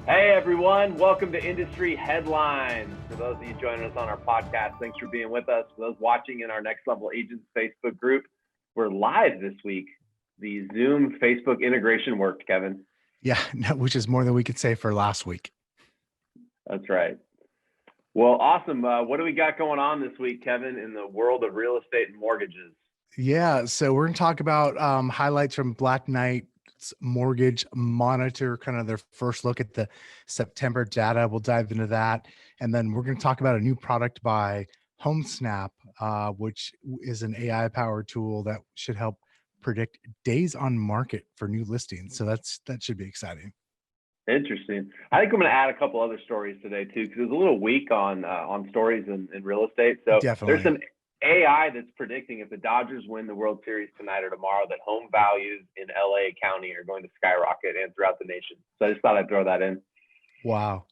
Hey everyone, welcome to Industry Headlines. For those of you joining us on our podcast, thanks for being with us. For those watching in our Next Level Agents Facebook group, we're live this week. The Zoom Facebook integration worked, Kevin. Yeah, which is more than we could say for last week. That's right. Well, awesome. What do we got going on this week, Kevin, in the world of real estate and mortgages? Yeah, so we're going to talk about highlights from Black Knight's Mortgage Monitor, kind of their first look at the September data. We'll dive into that. And then we're going to talk about a new product by Homesnap, which is an AI-powered tool that should help predict days on market for new listings. So that should be exciting. Interesting. I think I'm going to add a couple other stories today too, because it was a little weak on stories in real estate. So Definitely. There's some AI that's predicting if the Dodgers win the World Series tonight or tomorrow, that home values in LA County are going to skyrocket and throughout the nation. So I just thought I'd throw that in. Wow.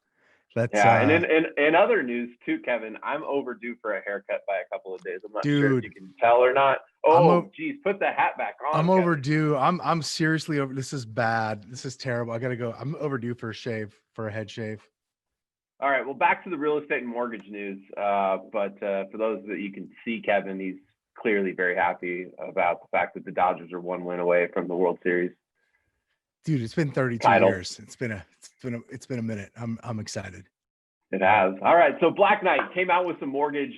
That's And in other news too, Kevin, I'm overdue for a haircut by a couple of days. I'm not sure if you can tell or not. Oh, geez, put the hat back on. I'm overdue. I'm seriously over. This is bad. This is terrible. I gotta go. I'm overdue for a head shave. All right, well, back to the real estate and mortgage news. But for those that you can see, Kevin, he's clearly very happy about the fact that the Dodgers are one win away from the World Series. Dude, it's been 32 years. It's been a minute. I'm excited. It has. All right, so Black Knight came out with some mortgage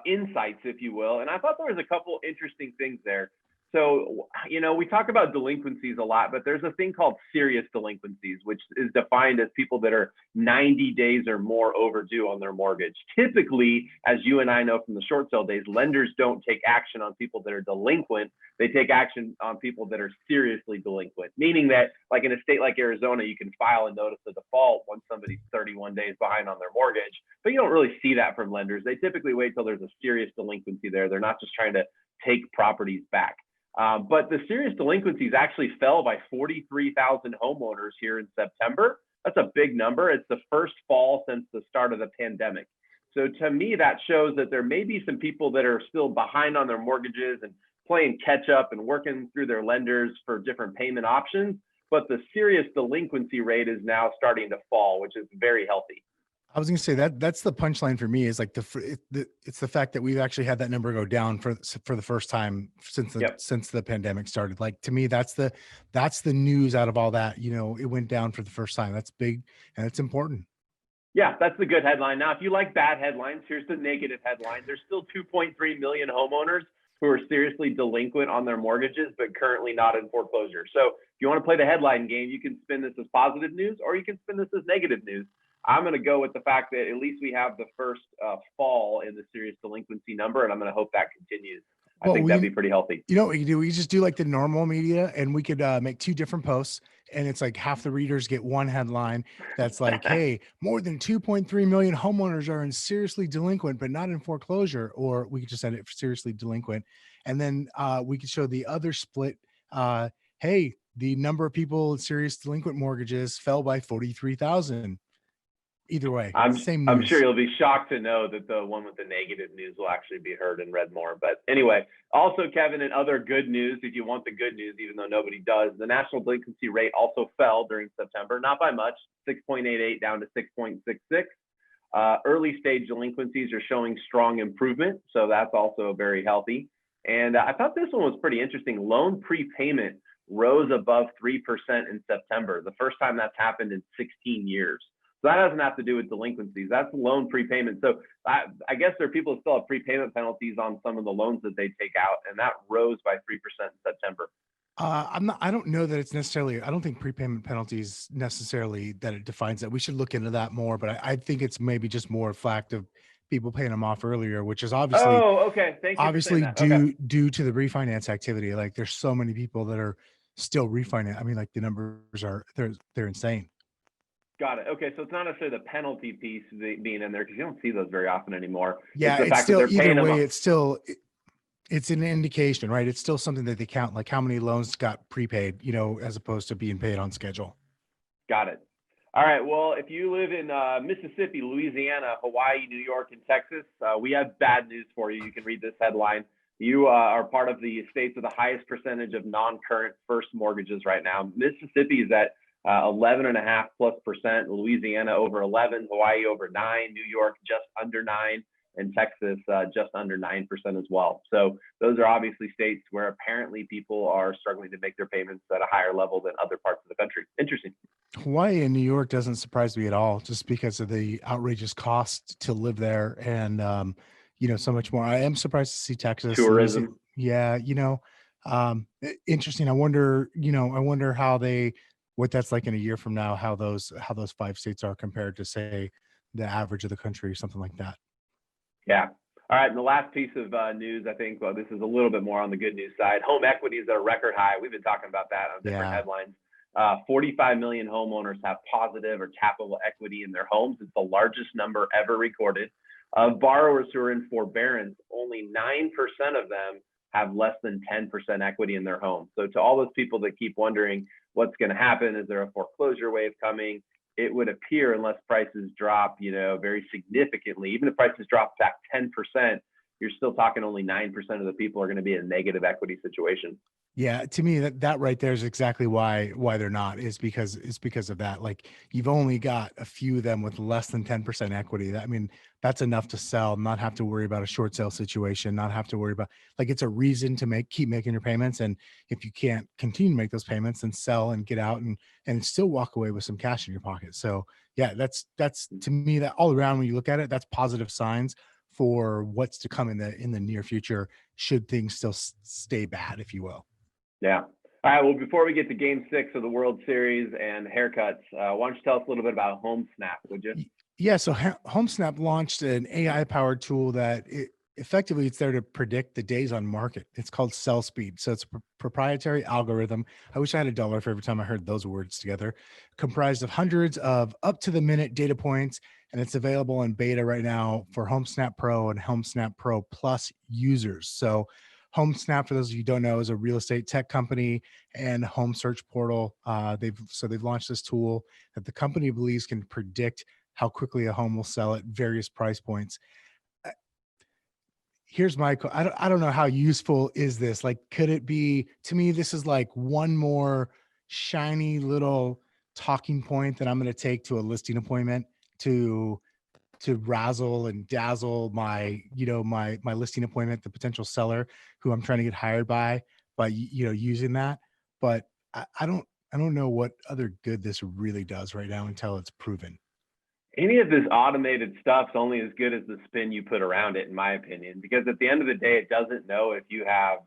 insights, if you will, and I thought there was a couple interesting things there. So, we talk about delinquencies a lot, but there's a thing called serious delinquencies, which is defined as people that are 90 days or more overdue on their mortgage. Typically, as you and I know from the short sale days, lenders don't take action on people that are delinquent. They take action on people that are seriously delinquent, meaning that, like in a state like Arizona, you can file a notice of default once somebody's 31 days behind on their mortgage, but you don't really see that from lenders. They typically wait till there's a serious delinquency there. They're not just trying to take properties back. But the serious delinquencies actually fell by 43,000 homeowners here in September. That's a big number. It's the first fall since the start of the pandemic. So to me, that shows that there may be some people that are still behind on their mortgages and playing catch up and working through their lenders for different payment options. But the serious delinquency rate is now starting to fall, which is very healthy. I was going to say that's the punchline for me, is like it's the fact that we've actually had that number go down for the first time since the pandemic started. Like, to me, that's the news out of all that. It went down for the first time. That's big and it's important. Yeah, that's the good headline. Now, if you like bad headlines, here's the negative headline. There's still 2.3 million homeowners who are seriously delinquent on their mortgages, but currently not in foreclosure. So if you want to play the headline game, you can spin this as positive news or you can spin this as negative news. I'm going to go with the fact that at least we have the first fall in the serious delinquency number, and I'm going to hope that continues. I think that'd be pretty healthy. You know what we do? We just do like the normal media, and we could make two different posts, and it's like half the readers get one headline that's like, hey, more than 2.3 million homeowners are in seriously delinquent, but not in foreclosure. Or we could just end it for seriously delinquent. And then we could show the other split. Hey, the number of people in serious delinquent mortgages fell by 43,000. Either way, same news. I'm sure you'll be shocked to know that the one with the negative news will actually be heard and read more. But anyway, also, Kevin, in other good news, if you want the good news, even though nobody does, the national delinquency rate also fell during September, not by much, 6.88 down to 6.66. Early stage delinquencies are showing strong improvement, so that's also very healthy. And I thought this one was pretty interesting. Loan prepayment rose above 3% in September, the first time that's happened in 16 years. So that doesn't have to do with delinquencies. That's loan prepayment. So I guess there are people who still have prepayment penalties on some of the loans that they take out, and that rose by 3% in September. I don't know that it's necessarily, I don't think prepayment penalties necessarily that it defines that. We should look into that more, but I think it's maybe just more a fact of people paying them off earlier, which is obviously, obviously due to the refinance activity. Like, there's so many people that are still refinance. I mean, like, the numbers are, they're insane. Got it. Okay, so it's not necessarily the penalty piece being in there, because you don't see those very often anymore. Yeah, it's still, either way, it's an indication, right? It's still something that they count, like how many loans got prepaid, as opposed to being paid on schedule. Got it. All right. Well, if you live in Mississippi, Louisiana, Hawaii, New York, and Texas, we have bad news for you. You can read this headline. You are part of the states with the highest percentage of non-current first mortgages right now. Mississippi is at 11.5+%. Louisiana over 11, Hawaii over 9, New York just under 9, and Texas just under 9% as well. So those are obviously states where apparently people are struggling to make their payments at a higher level than other parts of the country. Interesting. Hawaii and New York doesn't surprise me at all, just because of the outrageous cost to live there, and so much more. I am surprised to see Texas, Louisiana. Tourism. Yeah, interesting. I wonder how what that's like in a year from now, how those 5 states are compared to, say, the average of the country or something like that. Yeah. All right. And the last piece of news, I think, well, this is a little bit more on the good news side. Home equities are a record high. We've been talking about that on different Yeah. headlines. 45 million homeowners have positive or tappable equity in their homes. It's the largest number ever recorded. Of borrowers who are in forbearance, only 9% of them have less than 10% equity in their home. So to all those people that keep wondering what's going to happen, is there a foreclosure wave coming? It would appear, unless prices drop, very significantly, even if prices drop back 10%, you're still talking only 9% of the people are going to be in a negative equity situation. Yeah, to me, that right there is exactly why they're not, is because of that. Like, you've only got a few of them with less than 10% equity. I mean, that's enough to sell, not have to worry about a short sale situation, not have to worry about, like, it's a reason to keep making your payments. And if you can't continue to make those payments, then sell and get out and still walk away with some cash in your pocket. So yeah, that's to me, that all around, when you look at it, that's positive signs for what's to come in the near future, should things still stay bad, if you will. Yeah. All right. Well, before we get to Game 6 of the World Series and haircuts, why don't you tell us a little bit about Homesnap, would you? Yeah, so Homesnap launched an AI-powered tool that effectively, it's there to predict the days on market. It's called Sell Speed. So it's a proprietary algorithm. I wish I had a dollar for every time I heard those words together. Comprised of hundreds of up-to-the-minute data points, and it's available in beta right now for Homesnap Pro and Homesnap Pro Plus users. So Homesnap, for those of you who don't know, is a real estate tech company and home search portal. They've launched this tool that the company believes can predict how quickly a home will sell at various price points. Uh, Here's I don't know, how useful is this? Like, could it be, to me, this is like one more shiny little talking point that I'm going to take to a listing appointment to razzle and dazzle my listing appointment, the potential seller who I'm trying to get hired by using that. But I don't know what other good this really does right now until it's proven. Any of this automated stuff's only as good as the spin you put around it, in my opinion, because at the end of the day, it doesn't know if you have,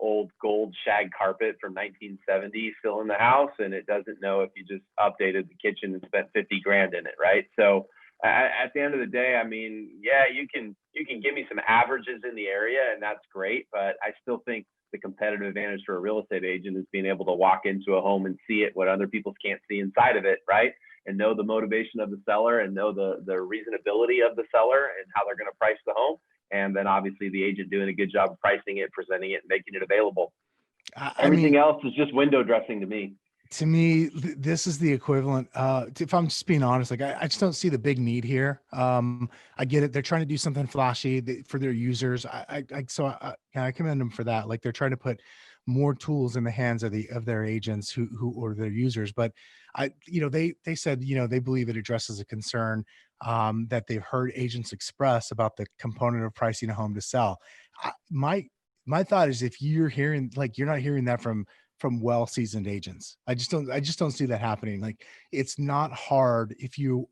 old gold shag carpet from 1970 still in the house, and it doesn't know if you just updated the kitchen and spent 50 grand in it, right? So at the end of the day, I mean, yeah, you can give me some averages in the area, and that's great, but I still think the competitive advantage for a real estate agent is being able to walk into a home and see it, what other people can't see inside of it, right? And know the motivation of the seller, and know the reasonability of the seller and how they're going to price the home. And then obviously the agent doing a good job of pricing it, presenting it, and making it available. I Everything mean, else is just window dressing to me. to me, this is the equivalent. If I'm just being honest, like, I just don't see the big need here. I get it; they're trying to do something flashy for their users. I commend them for that. Like, they're trying to put more tools in the hands of their agents who or their users. But they said, they believe it addresses a concern that they've heard agents express about the component of pricing a home to sell. My thought is, if you're hearing, like, you're not hearing that from well-seasoned agents. I just don't see that happening. Like, it's not hard if you're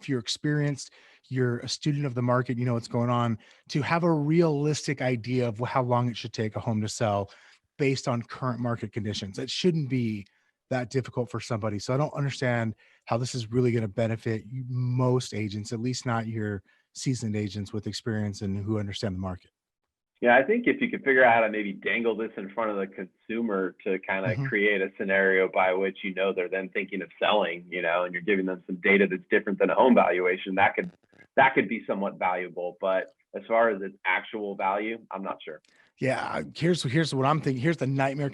experienced, you're a student of the market, you know what's going on, to have a realistic idea of how long it should take a home to sell based on current market conditions. It shouldn't be that difficult for somebody. So I don't understand how this is really going to benefit most agents, at least not your seasoned agents with experience and who understand the market. Yeah, I think if you could figure out how to maybe dangle this in front of the consumer to kind of Mhm. create a scenario by which they're then thinking of selling, and you're giving them some data that's different than a home valuation, that could be somewhat valuable. But as far as its actual value, I'm not sure. Yeah, here's what I'm thinking. Here's the nightmare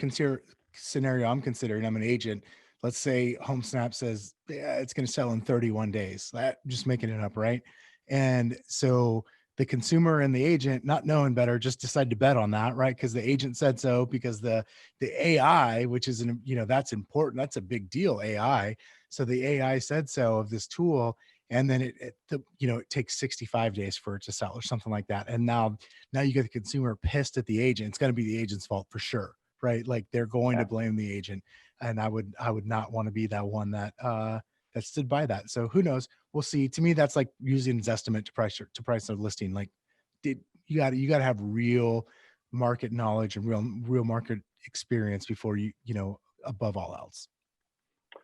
scenario I'm considering. I'm an agent. Let's say HomeSnap says, yeah, it's going to sell in 31 days. That, just making it up, right? And so the consumer and the agent, not knowing better, just decide to bet on that, right? Because the agent said so, because the AI, which is that's important, that's a big deal, AI. So the AI said so of this tool, and then it takes 65 days for it to sell or something like that. And now you get the consumer pissed at the agent. It's going to be the agent's fault for sure, right? Like they're going to blame the agent, and I would not want to be that one that stood by that. So who knows? We'll see. To me, that's like using Zestimate to price a listing. Like, you got to have real market knowledge and real market experience before above all else.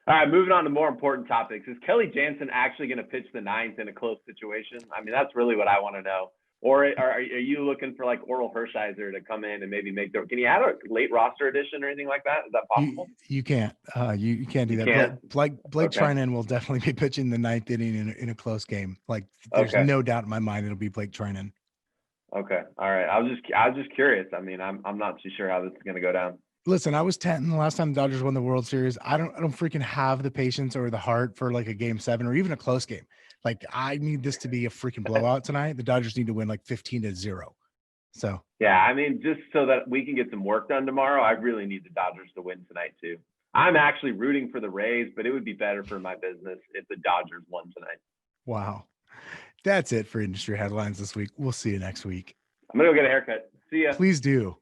All right, moving on to more important topics. Is Kelly Jansen actually going to pitch the ninth in a close situation? I mean, that's really what I want to know. Or are you looking for like Oral Hershiser to come in and maybe can you add a late roster edition or anything like that? Is that possible? You can't. You can't do that. Can't? Blake Trinan will definitely be pitching the ninth inning in a close game. Like there's no doubt in my mind it'll be Blake Trinan. Okay. All right. I was just curious. I mean, I'm not too sure how this is going to go down. Listen, I was 10 the last time the Dodgers won the World Series. I don't freaking have the patience or the heart for like a game 7 or even a close game. Like I need this to be a freaking blowout tonight. The Dodgers need to win like 15-0. So yeah, I mean, just so that we can get some work done tomorrow, I really need the Dodgers to win tonight too. I'm actually rooting for the Rays, but it would be better for my business if the Dodgers won tonight. Wow. That's it for industry headlines this week. We'll see you next week. I'm going to go get a haircut. See ya. Please do.